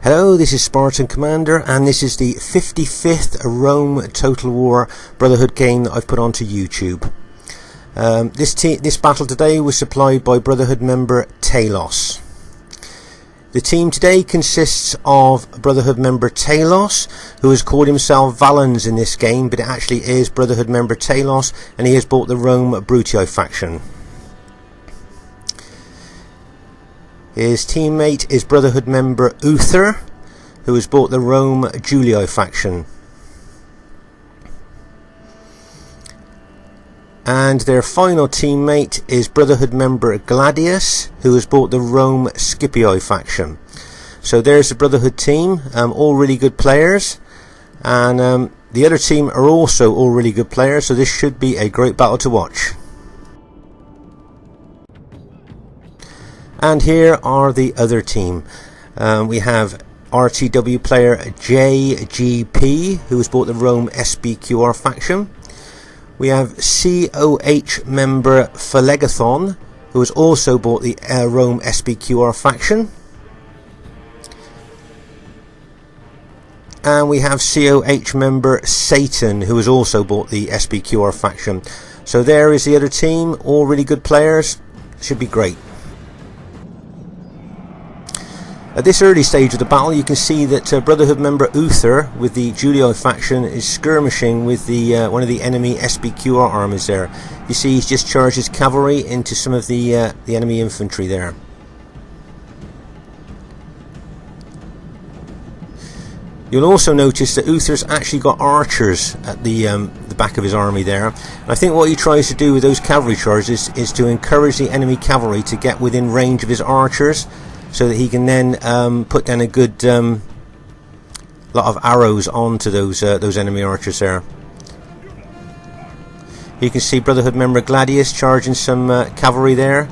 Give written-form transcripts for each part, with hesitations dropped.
Hello, this is Spartan Commander, and this is the 55th Rome Total War Brotherhood game that I've put onto YouTube. This battle today was supplied by Brotherhood member TALOS. The team today consists of Brotherhood member TALOS, who has called himself Valens in this game, but it actually is Brotherhood member TALOS, and he has bought the Rome Brutio faction. His teammate is Brotherhood member UTHER, who has bought the Rome Julio faction. And their final teammate is Brotherhood member GLADIUS, who has bought the Rome Scipio faction. So there's the Brotherhood team, all really good players. And the other team are also all really good players, so this should be a great battle to watch. And here are the other team. We have RTW player JGP, who has bought the Rome SBQR faction. We have COH member Phelegethon, who has also bought the Rome SBQR faction. And we have COH member Satan, who has also bought the SBQR faction. So there is the other team, all really good players. Should be great. At this early stage of the battle, you can see that Brotherhood member UTHER with the Julio faction is skirmishing with the one of the enemy SBQR armies there. You see he's just charged his cavalry into some of the enemy infantry there. You'll also notice that UTHER's actually got archers at the back of his army there. And I think what he tries to do with those cavalry charges is to encourage the enemy cavalry to get within range of his archers, so that he can then put down a good lot of arrows onto those enemy archers there. You can see Brotherhood member Gladius charging some cavalry there.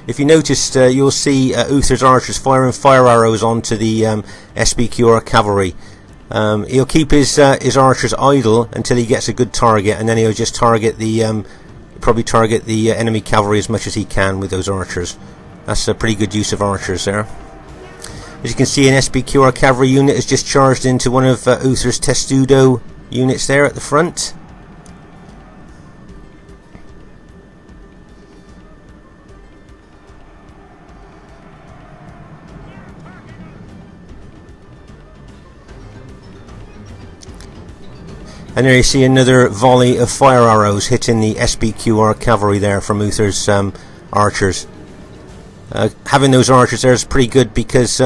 If you noticed, you'll see UTHER's archers firing fire arrows onto the SBQR cavalry. He'll keep his archers idle until he gets a good target, and then he'll just target the probably target the enemy cavalry as much as he can with those archers. That's a pretty good use of archers there. As you can see, an SBQR cavalry unit has just charged into one of UTHER's Testudo units there at the front. And there you see another volley of fire arrows hitting the SBQR cavalry there from UTHER's archers. Having those archers there is pretty good, because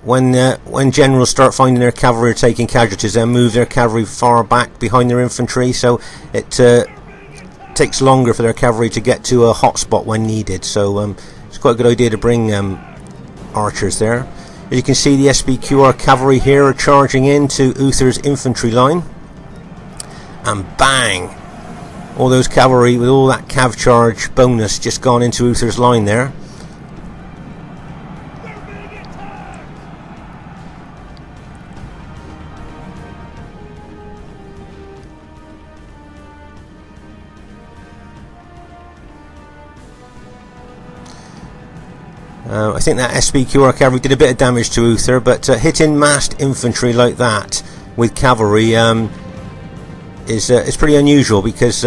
when generals start finding their cavalry are taking casualties, they'll move their cavalry far back behind their infantry, so it takes longer for their cavalry to get to a hot spot when needed. So it's quite a good idea to bring archers there. As you can see, the SBQR cavalry here are charging into UTHER's infantry line. And bang! All those cavalry with all that cav charge bonus just gone into UTHER's line there. I think that SBQR cavalry did a bit of damage to UTHER, but hitting massed infantry like that with cavalry is pretty unusual, because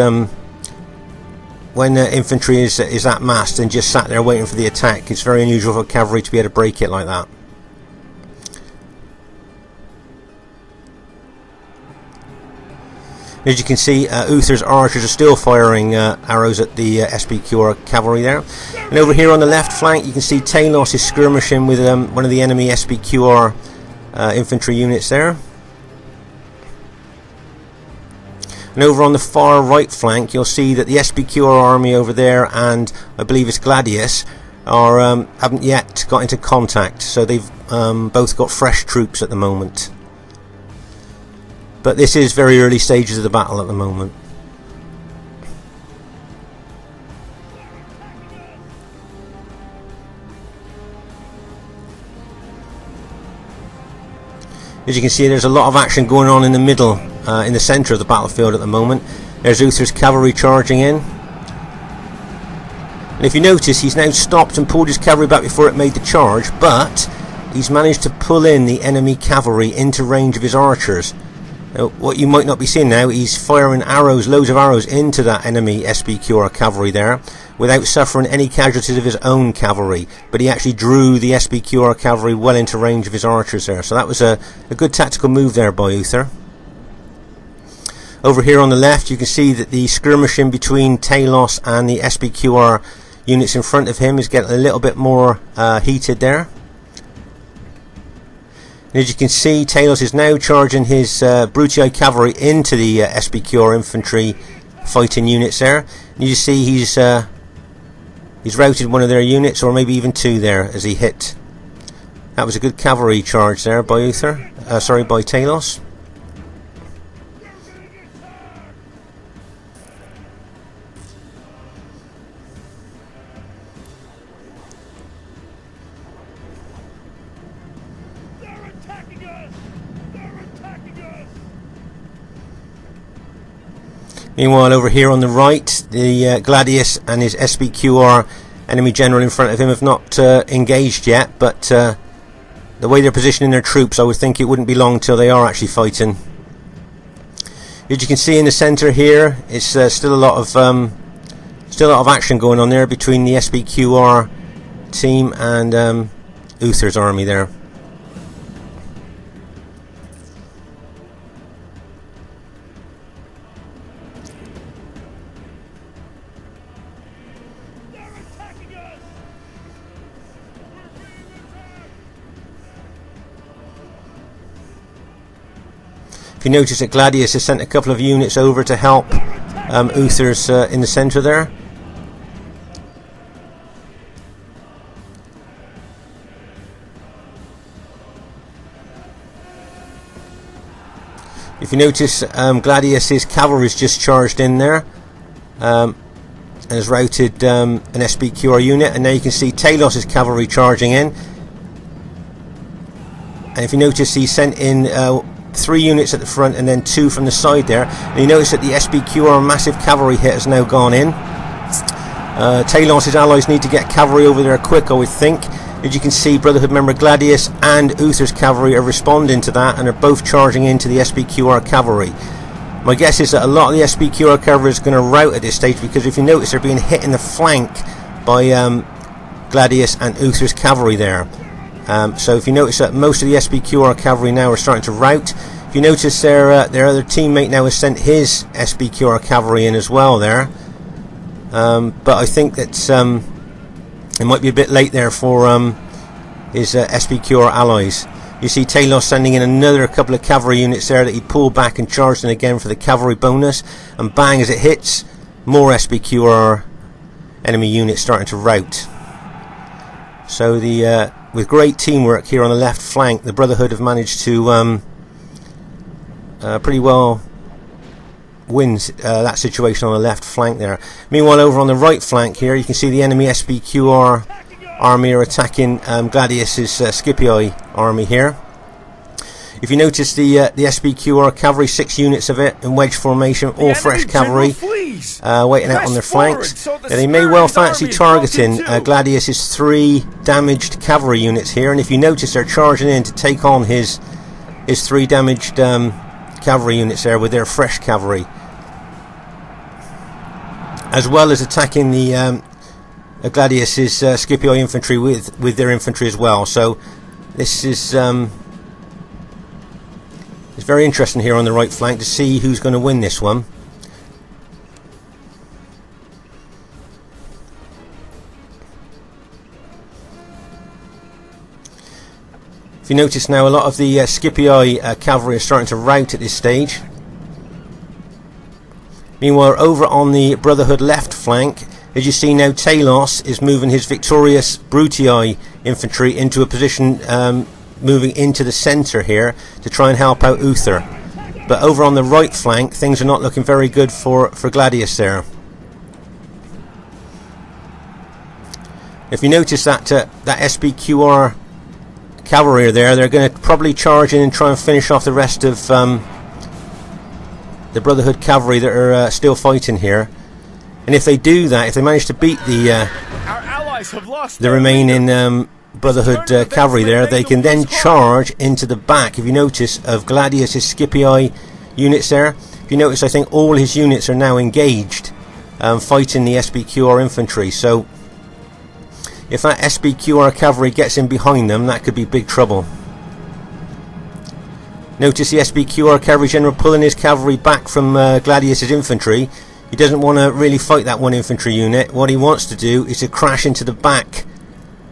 when infantry is that massed and just sat there waiting for the attack, it's very unusual for cavalry to be able to break it like that. As you can see, UTHER's archers are still firing arrows at the SBQR cavalry there. And over here on the left flank, you can see TALOS is skirmishing with one of the enemy SBQR infantry units there. And over on the far right flank, you'll see that the SBQR army over there, and I believe it's Gladius, haven't yet got into contact. So they've both got fresh troops at the moment. But this is very early stages of the battle at the moment. As you can see, there's a lot of action going on in the middle, in the centre of the battlefield at the moment. There's UTHER's cavalry charging in. And if you notice, he's now stopped and pulled his cavalry back before it made the charge, but he's managed to pull in the enemy cavalry into range of his archers. Now, what you might not be seeing now, he's firing arrows, loads of arrows into that enemy SBQR cavalry there, without suffering any casualties of his own cavalry, but he actually drew the SBQR cavalry well into range of his archers there. So that was a good tactical move there by UTHER. Over here on the left, you can see that the skirmishing between TALOS and the SBQR units in front of him is getting a little bit more heated there. And as you can see, TALOS is now charging his Brutii cavalry into the SBQR infantry fighting units there. And you see he's routed one of their units, or maybe even two there, as he hit. That was a good cavalry charge there by UTHER, by TALOS. Meanwhile, over here on the right, the Gladius and his SBQR enemy general in front of him have not engaged yet, but the way they're positioning their troops, I would think it wouldn't be long till they are actually fighting. As you can see in the centre here, it's still a lot of action going on there between the SBQR team and UTHER's army there. If you notice that Gladius has sent a couple of units over to help UTHER's in the centre there. If you notice, Gladius's cavalry has just charged in there and has routed an SBQR unit, and now you can see TALOS's cavalry charging in. And if you notice, he sent in 3 units at the front and then 2 from the side there. And you notice that the SBQR massive cavalry hit has now gone in. TALOS's allies need to get cavalry over there quick, I would think. As you can see, Brotherhood member Gladius and UTHER's cavalry are responding to that and are both charging into the SBQR cavalry. My guess is that a lot of the SBQR cavalry is going to rout at this stage, because if you notice, they're being hit in the flank by Gladius and UTHER's cavalry there. So if you notice that most of the SBQR cavalry now are starting to rout. If you notice, their other teammate now has sent his SBQR cavalry in as well there. But I think that it might be a bit late there for his SBQR allies. You see TALOS sending in another couple of cavalry units there that he pulled back and charged in again for the cavalry bonus. And bang, as it hits, more SBQR enemy units starting to rout. So with great teamwork here on the left flank, the Brotherhood have managed to pretty well win that situation on the left flank there. Meanwhile, over on the right flank here, you can see the enemy SBQR army are attacking Gladius's Scipii army here. If you notice, the SBQR cavalry, 6 units of it in wedge formation, all fresh cavalry, waiting out on their flanks. Now, they may well fancy targeting Gladius's 3 damaged cavalry units here, and if you notice, they're charging in to take on his 3 damaged cavalry units there with their fresh cavalry, as well as attacking the Gladius's Scipii infantry with their infantry as well. So this is it's very interesting here on the right flank to see who's going to win this one. If you notice now, a lot of the Scipii cavalry are starting to rout at this stage. Meanwhile, over on the Brotherhood left flank, as you see now, TALOS is moving his victorious Brutii infantry into a position moving into the centre here to try and help out UTHER. But over on the right flank, things are not looking very good for Gladius there. If you notice that that SBQR cavalry are there, they're going to probably charge in and try and finish off the rest of the Brotherhood cavalry that are still fighting here. And if they do that, if they manage to beat the remaining Brotherhood cavalry there, they can then charge into the back, if you notice, of Gladius's Scipii units there. If you notice, I think all his units are now engaged, fighting the SBQR infantry. So if that SBQR cavalry gets in behind them, that could be big trouble. Notice the SBQR cavalry general pulling his cavalry back from Gladius's infantry. He doesn't want to really fight that one infantry unit. What he wants to do is to crash into the back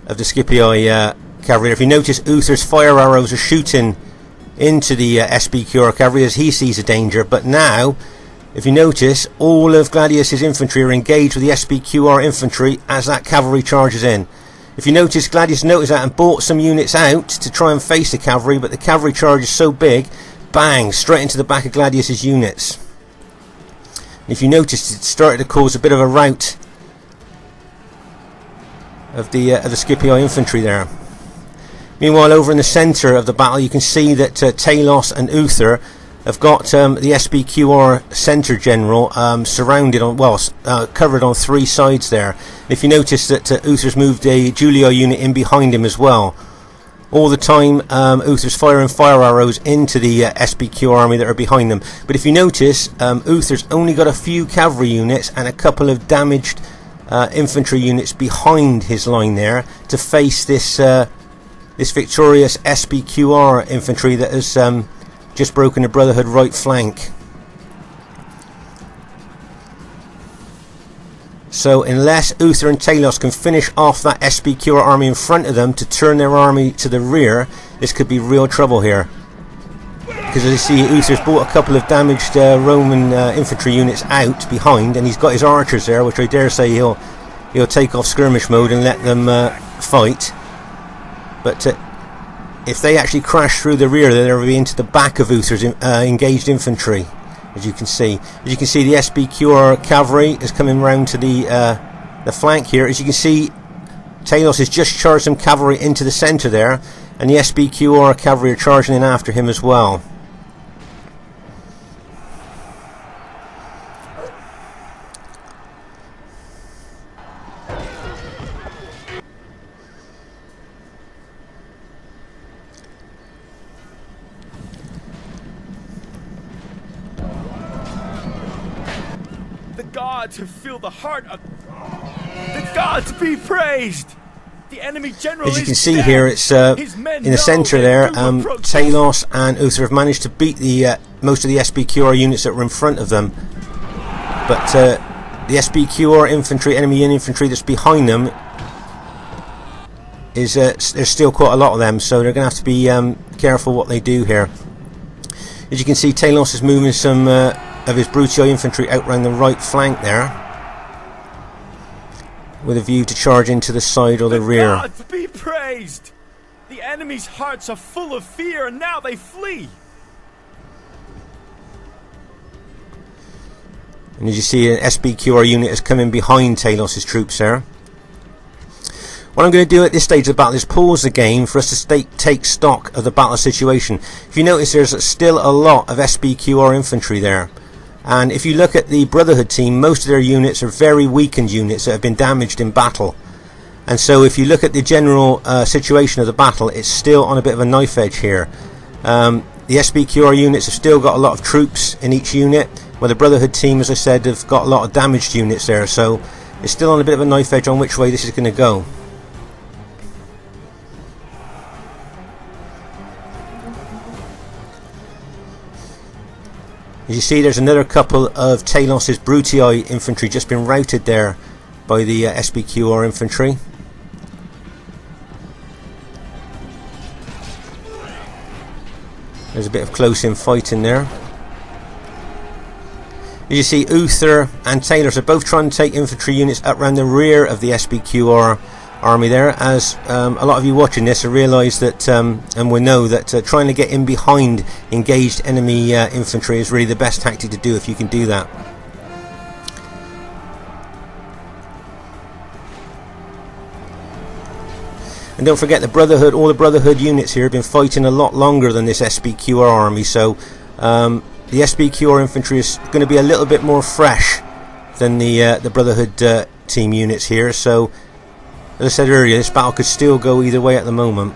of the Scipii cavalry. If you notice, Uther's fire arrows are shooting into the SBQR cavalry as he sees a danger. But now, if you notice, all of Gladius's infantry are engaged with the SBQR infantry as that cavalry charges in. If you notice, Gladius noticed that and brought some units out to try and face the cavalry, but the cavalry charge is so big, bang, straight into the back of Gladius's units. And if you notice, it started to cause a bit of a rout of the Scipii infantry there. Meanwhile, over in the centre of the battle, you can see that TALOS and UTHER have got the SBQR centre general surrounded on, well, covered on three sides there. And if you notice that UTHER's moved a Julio unit in behind him as well. All the time, UTHER's firing fire arrows into the SBQ army that are behind them. But if you notice, UTHER's only got a few cavalry units and a couple of damaged infantry units behind his line there to face this this victorious SBQR infantry that has just broken the Brotherhood right flank. So unless UTHER and TALOS can finish off that SBQR army in front of them to turn their army to the rear, this could be real trouble here. Because as you see, UTHER's brought a couple of damaged Roman infantry units out behind, and he's got his archers there, which I dare say he'll take off skirmish mode and let them fight. But if they actually crash through the rear, they'll be into the back of UTHER's engaged infantry. As you can see, the SBQR cavalry is coming round to the flank here. As you can see, TALOS has just charged some cavalry into the centre there, and the SBQR cavalry are charging in after him as well. To feel the heart of the gods be praised. The enemy general, as you can see here, it's in the centre there. TALOS and UTHER have managed to beat the most of the SBQR units that were in front of them, but the SBQR infantry, enemy infantry that's behind them, is there's still quite a lot of them, so they're going to have to be careful what they do here. As you can see, TALOS is moving some of his Brutii infantry out round the right flank there, with a view to charge into the side or the rear. Gods be praised! The enemy's hearts are full of fear, and now they flee. And as you see, an SBQR unit is coming behind TALOS's troops there. What I'm going to do at this stage of the battle is pause the game for us to take stock of the battle situation. If you notice, there's still a lot of SBQR infantry there. And if you look at the Brotherhood team, most of their units are very weakened units that have been damaged in battle. And so if you look at the general situation of the battle, it's still on a bit of a knife edge here. The SBQR units have still got a lot of troops in each unit, while the Brotherhood team, as I said, have got a lot of damaged units there. So it's still on a bit of a knife edge on which way this is going to go. As you see, there's another couple of TALOS's Brutii infantry just been routed there by the SBQR infantry. There's a bit of close-in fighting there. As you see, UTHER and TALOS are both trying to take infantry units up around the rear of the SBQR army there, as a lot of you watching this will realise that and will know that trying to get in behind engaged enemy infantry is really the best tactic to do if you can do that. And don't forget, the Brotherhood, all the Brotherhood units here have been fighting a lot longer than this SBQR army, so the SBQR infantry is going to be a little bit more fresh than the Brotherhood team units here. So, as I said earlier, this battle could still go either way at the moment.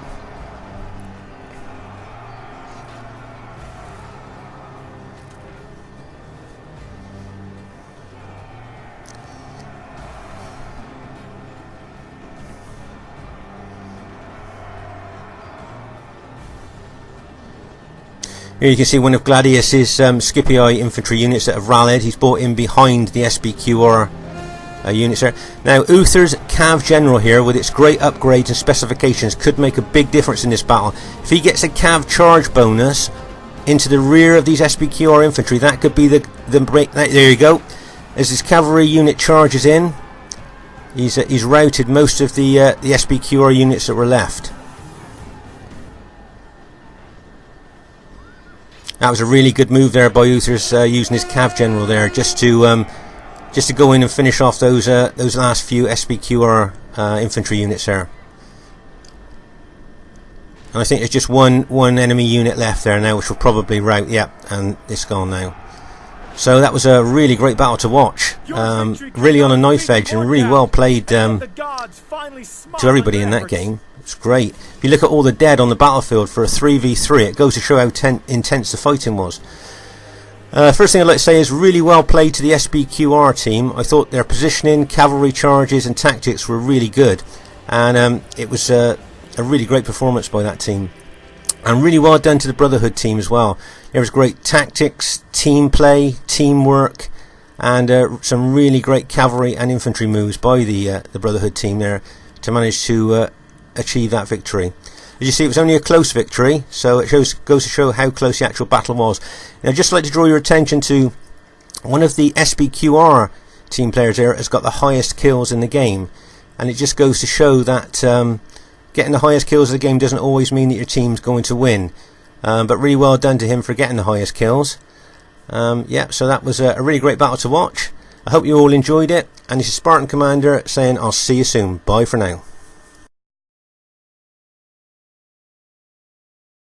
Here you can see one of Gladius's Scipii infantry units that have rallied. He's brought in behind the SBQR units there. Now, UTHER's Cav General here, with its great upgrades and specifications, could make a big difference in this battle. If he gets a Cav charge bonus into the rear of these SBQR infantry, that could be the break. There you go. As his cavalry unit charges in, he's routed most of the SBQR units that were left. That was a really good move there by UTHER's using his Cav General there just to go in and finish off those last few SBQR infantry units there. And I think there's just one enemy unit left there now, which will probably rout. Yep, and it's gone now. So that was a really great battle to watch. Really on a knife edge and really well played to everybody in that game. It's great. If you look at all the dead on the battlefield for a 3v3, it goes to show how intense the fighting was. First thing I'd like to say is really well played to the SBQR team. I thought their positioning, cavalry charges and tactics were really good, and it was a really great performance by that team. And really well done to the Brotherhood team as well. There was great tactics, team play, teamwork, and some really great cavalry and infantry moves by the Brotherhood team there to manage to achieve that victory. As you see, it was only a close victory, so it goes to show how close the actual battle was. Now, I'd just like to draw your attention to one of the SBQR team players there has got the highest kills in the game, and it just goes to show that getting the highest kills of the game doesn't always mean that your team's going to win. But really well done to him for getting the highest kills. Yeah, so that was a really great battle to watch. I hope you all enjoyed it, and this is Spartan Commander saying I'll see you soon. Bye for now.